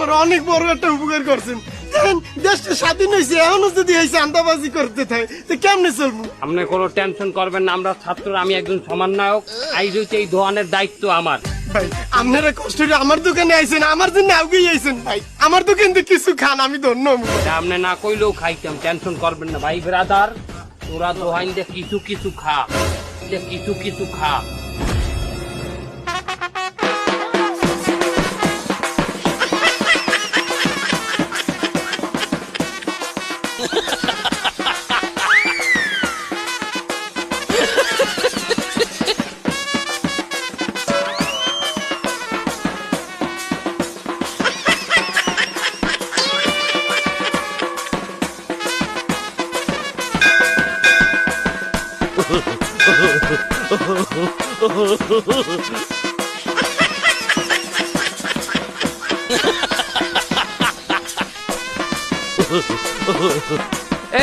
আমার অনেক বড় একটা উপকার করছেন। দেখেন দেশটা স্বাধীন হয়েছে, এখনো যদি এই চাঁদাবাজি করতে থাকে তো কেমনে চলবো? আপনি কোনো টেনশন করবেন না, আমরা ছাত্র, আমি একজন সমন্বয়ক, আইজ হইতে এই দোকানের দায়িত্ব আমার। ভাই আপনারা কষ্ট করে আমার দোকানে আইছেন, আমার জন্য আউগেই আইছেন ভাই। আমার দোকান থেকে কিছু খান, আমি ধন্য। আপনি না কইলেও খাইতাম, টেনশন করবেন না ভাই ব্রাদার। তোরা দোহাইন দে কিছু কিছু খা, কিছু কিছু খা।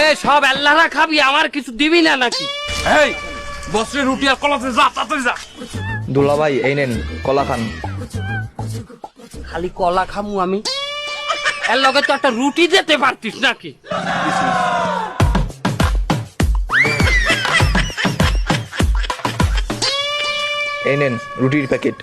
এ সব আল্লাহরা খাবি, আমার কিছু দিবি না নাকি? এই বস্ত্রের রুটি আর কলাতে যা, তাড়াতাড়ি যা। দুলা ভাই এই নেন কলা খান। খালি কলা খামু আমি? এর লগে তো একটা রুটি দিতে পারতিস নাকি? এই নেন রুটির প্যাকেট।